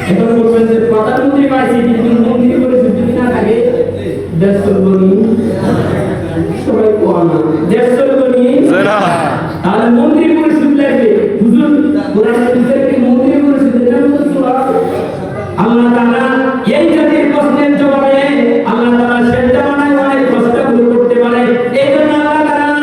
এখন বলবেন যে প্রধানমন্ত্রী পাইছে কিন্তু মন্ত্রী পরিষদ যদি না থাকে দেশ চলবে নি সবাই কোয়া না দেশ চলবে নি তাহলে মন্ত্রী পরিষদ লাগবে হুজুর কোরআন শরীফে মন্ত্রী পরিষদের নাম তো সূরা আল্লাহ তাআলা এই জাতির প্রশ্নের জবাবে আল্লাহ তাআলা শেষ জামানায় অনেক প্রশ্নগুলো করতে পারে এই জন্য আল্লাহ তাআলা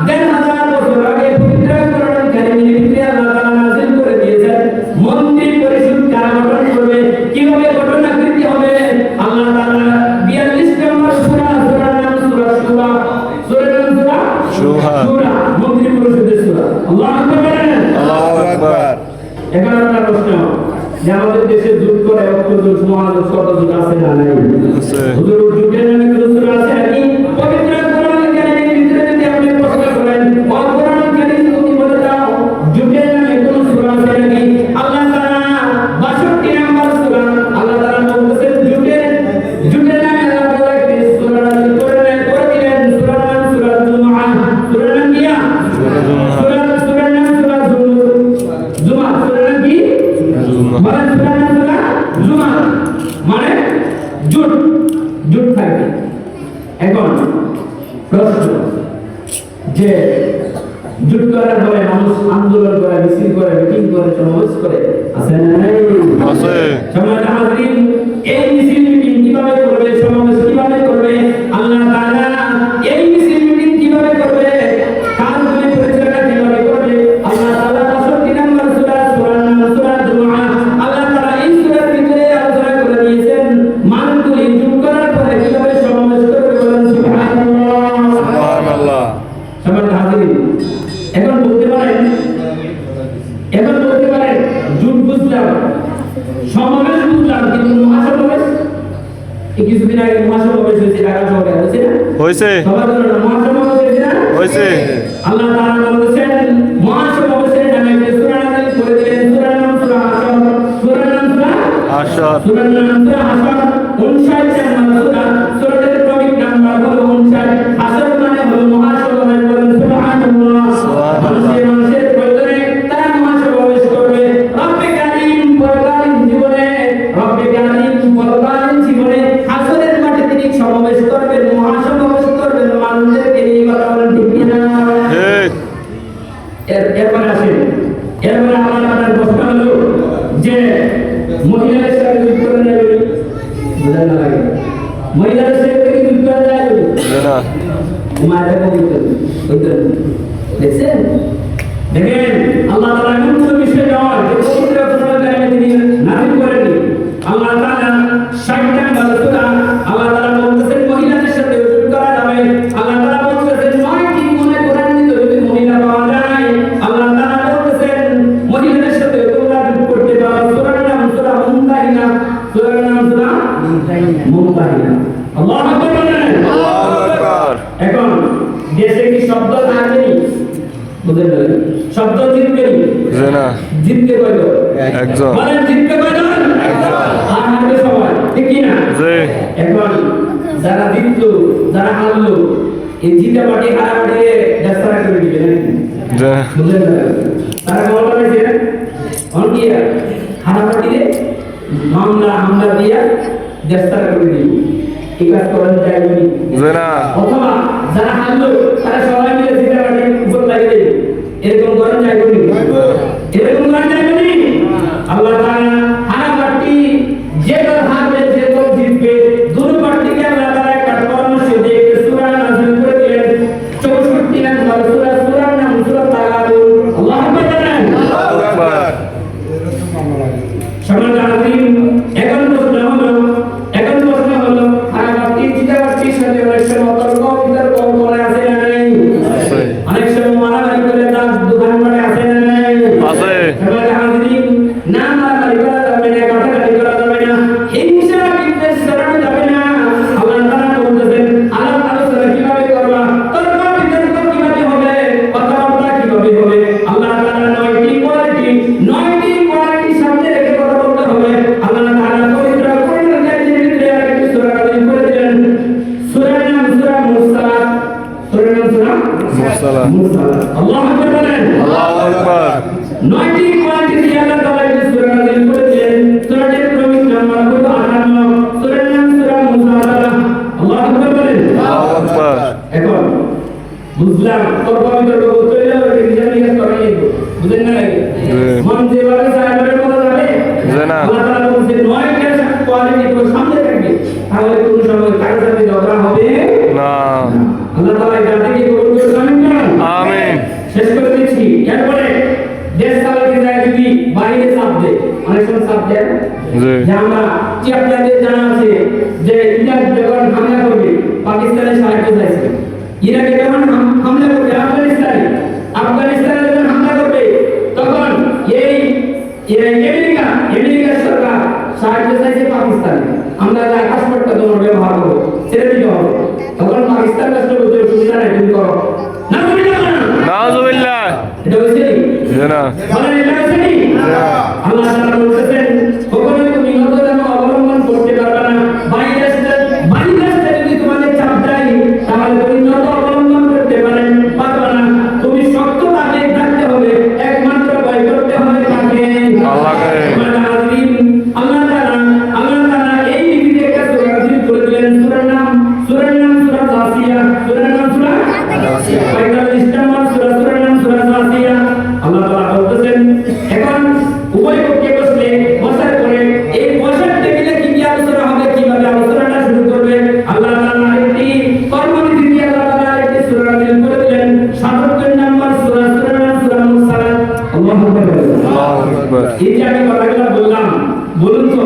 ১,৫০০ বছর আগে পবিত্র কোরআন কারীমের ভিতরে আল্লাহ তাআলা নাযিল করে দিয়েছেন মন্ত্রী পরিষদ কারা গঠন করবে কিভাবে গঠন আকৃতি হবে আল্লাহ তাআলা ৪২ নম্বর সূরার নাম সূরা সূরার নাম সূরা মন্ত্রী পরিষদের সূরা আল্লাহু আকবার আল্লাহু আকবার এখন আপনার প্রশ্ন যে আমাদের দেশে যুদ্ধ করে অত্যন্ত মহাজন শতযুগ আছে না নাই হুজুর যুগের নামে কোনো সূরা আছে নাকি পবিত্র কোরআন কারীমের ভিতরে যদি আপনি প্রশ্ন করেন কোরআন কারীম তুমি বলে দাও যুগের নামে কোনো সূরা আছে নাকি আল্লাহ তাআলা ৬২ নম্বর সূরা আল্লাহ তাআলা বলতেছেন যুগের নামে আল্লাহ তাআলা একটি সূরা নাযিল করে দিলেন সূরার নাম সূরা জুমআ সূরার নাম কি সূরার নাম সূরা জুমআ সূরার নাম কি মানে জুট থাকে এখন প্রশ্ন যে জুট করার পরে মানুষ আন্দোলন করে মিছিল করে মিটিং করে সমাবেশ করে আছে না নাই আছে সমাজ হাজির এই মিছিল মিটিং কিভাবে করবে সমাবেশ কিভাবে করবে আল্লাহ তাআলা এই মিছিল মিটিং কিভাবে করবে কাজগুলি পরিচালনা কিভাবে করবে আল্লাহ তাআলা ৬২ নম্বর সূরার নাম সূরা জুমআ আল্লাহ তাআলা এই সূরার ভিতরে আলোচনা করে দিয়েছেন মানুষগুলি জুট করার পরে কিভাবে সমাবেশ করবে বলেন সুবহানাল্লাহ সমাজ হাজির এখন বলতে পারেন জুট বুঝলাম সমাবেশ বুঝলাম কিন্তু মহাসমাবেশ এই কিছুদিন আগে মহাসমাবেশ হয়েছে ঢাকা শহরে হয়েছে সবার জন্য মহাসমাবেশ হয়েছে না হয়েছে আল্লাহ তাআলা বলেছেন মহাসমাবেশের নামে একটা সূরা নাযিল করে দিলেন সূরার নাম সূরা হাসর সূরার নাম সূরা হাসর ৫৯ নম্বর সূরা সূরার ক্রমিক নাম্বার হলো ৫৯ হাসর মানে হলো মহাসমাবেশ বলেন সুবহানাল্লাহ মানুষের প্রয়োজনে তারা মহাসমাবেশ করবে রব্বে কারীম পরকালীন জীবনে হাসরের মাঠে তিনি সমাবেশ করবেন মহাসমাবেশ করবেন মানুষদেরকে নিয়ে কথা বলেন ঠিক কিনা এরপরে আসেন এরপরে আমার প্রশ্ন হলো যে মহিলাদের সাথে যুদ্ধ করে যাবে বুঝা না লাগে মহিলাদের সাথে যুদ্ধ করে যাবে না মায়ের পবিত্র দেখছেন দেখেন আল্লাহ তাআলা এমন কোনো বিষয় নয় যে পবিত্র কোরআনে তিনি নাযিল করেননি আল্লাহ তাআলা ৬০ নম্বর সূরা আল্লাহ তাআলা বলতেছেন মহিলাদের সাথে যুদ্ধ করা যাবে আল্লাহ তাআলা বলতেছেন ৯টি গুণে কোরআন যদি মহিলা পাওয়া যায় আল্লাহ তাআলা বলতেছেন মহিলাদের সাথে তোমরা যুদ্ধ করতে পারো সূরার নাম সূরা মুমতাহিনা সূরার নাম সূরা মুমতাহিনা আল্লাহু আকবার আল্লাহু আকবার এখন দেশে কি শব্দ থাকে বুঝলেন শব্দ জিতবে না জিততে কয়জন একজন মানে জিততে কয়জন একজন আর হারবে সবাই ঠিক কি না জি এখন যারা জিতলো যারা হারলো এই জিতা পার্টি হারা পার্টি দেশরা করে দিবে নাকি জি বুঝলেন তারা বলা হয়েছে অনকি হারা পার্টি মামলা দিয়া দেশরা করে দিবে এই কাজ করেন যায় নি জি না অথবা যারা হারলো তারা সবাই মিলে জিতা পার্টি উপর লাগিয়ে দেবে এরকম করেন যায় নি এরকম করেন যায় নি আল্লাহ তাআলা হারা পার্টি যে দল হারবে যে দল জিতবে দুই পার্টিকে আল্লাহ তাআলা একটা পরামর্শ দিয়ে একটা সূরা নাযিল করে দিলেন ৬৪ নম্বর সূরা সূরার নাম সূরা তাগাবুন আল্লাহু আকবার আল্লাহু আকবার সমাজ হাজির এখন প্রশ্ন হলো হারা পার্টি জিতা পার্টির সাথে অনেক সময় তর্ক বিতর্ক করে আছে না নাই অনেক সময় মারামারি করে তার দোকান করে আছে না নাই আছে সমাজ হাজির না মারামারি করা যাবে না কাটাকাটি করা যাবে না হিংসা বিদ্বেষ ছড়ানো যাবে না আল্লাহ তাআলা বলতেছেন আলোচনা কিভাবে করবা তর্ক বিতর্ক কিভাবে হবে কথাবার্তা কিভাবে হবে আল্লাহ তাআলা ৯টি কোয়ালিটি সামনে রেখে কথা বলতে হবে আল্লাহ তাআলা পবিত্র কোরআনের ভিতরে আরেকটি সূরা নাযিল করে দিলেন সূরার নাম সূরা মুরসালাত সূরার নাম সূরা মুরসালাত আল্লাহু আকবার বলেন আল্লাহু আকবার ৯টি কোয়ালিটি দিয়ে আল্লাহ তাআলা এই সূরা নাযিল করে দিলেন সূরাটির না। আল্লাহ তাআলা বলেছেন 9টা কোয়ালিটি তো সামনে থাকবে, তাহলে কোন সময় কারো সাথে ঝগড়া হবে না। আল্লাহ তাআলা জাতিকে কবুল করুন, আমিন। আমিন। শেষ করে দিচ্ছি। এরপরে দেশ চালাতে যায় যদি বাইরে চাপ দেয়, অনেক সময় চাপ দেয় জি। যে আমরা কি আপনাদের জানা আছে যে ইরাক যখন হামলা করবে পাকিস্তানের সাহায্য চাইছে, ইরাকে যখন হামলা করবে আফগানিস্তানে যখন হামলা করবে তখন এই আমেরিকা সরকার সাহায্য চাইছে পাকিস্তানে, আমরা আকাশপথটা তোমার ব্যবহার করবো, ছেড়ে দিতে হবে। তখন পাকিস্তান রাষ্ট্র বলতে সুবিধা নাই, তুমি করো না, তুমি না করো। নাউজুবিল্লাহ। এটা হয়েছে নি? জি না। বলেন এটা হয়েছে নি? আল্লাহ তাআলা বলতেছেন কখনোই তুমি নতজানু অবলম্বন করতে পারবে না। বাইরে যদি তোমাদের চাপ দেয় তাহলে তুমি নত অবলম্বন করতে পারবে না। তুমি শক্ত তাদের থাকতে হবে, একমাত্র ভয় করতে হবে কাকে? আল্লাহকে। আল্লাহ তাআলা এই নীতিতে একটা সূরা নাযিল করে দিলেন। সূরার নাম সূরা জাসিয়া। সূরার নাম সূরা জাসিয়া। 45 নম্বর সূরার নাম সূরা জাসিয়া। আল্লাহ তাআলা বলতেছেন এখন উভয় পক্ষে বসার পরে এই বসার টেবিলে কি আলোচনা হবে, কিভাবে আলোচনাটা শুরু করবে, আল্লাহ তাআলা একটি কর্মনীতি দিয়ে আল্লাহ তাআলা একটি সূরা নাযিল করে দিলেন। 77 নম্বর সূরার নাম সূরা মুরসালাত। আল্লাহু আকবার। আল্লাহু আকবার। এই যে আমি কথাগুলো বললাম, বলুন তো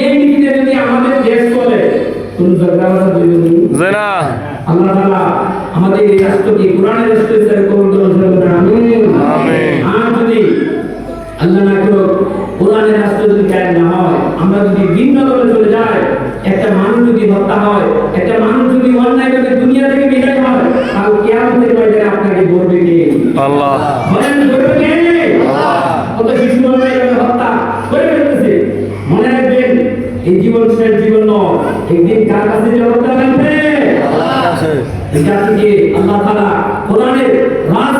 এই নীতিতে যদি আমাদের দেশ চলে কোন ঝগড়া হবে জি না। আল্লাহ তাআলা আমাদের এই রাষ্ট্রকে কোরআনের রাষ্ট্র হিসেবে কবুল করুন, আমিন। আমিন। আর যদি আল্লাহ না করো কোরআনের রাষ্ট্র যদি কায়েম না হয়, আমরা যদি ভিন্ন দলে চলে যাই, একটা মানুষ যদি হত্যা হয়, একটা মানুষ যদি অন্যায়ভাবে দুনিয়া থেকে বিদায় হয়, তাহলে কিয়ামতের ময়দানে আপনাকে বলবে কে? আল্লাহ। বলেন বলবে কে? আল্লাহ। কত শিশু অন্যায়ভাবে হত্যা করে ফেলতেছে। মনে রাখবেন এই জীবন শেষ জীবন নয়, একদিন কার কাছে জবাব দেওয়া লাগবে? আল্লাহর কাছে। এই জাতিকে আল্লাহ তাআলা কোরআনের রাজ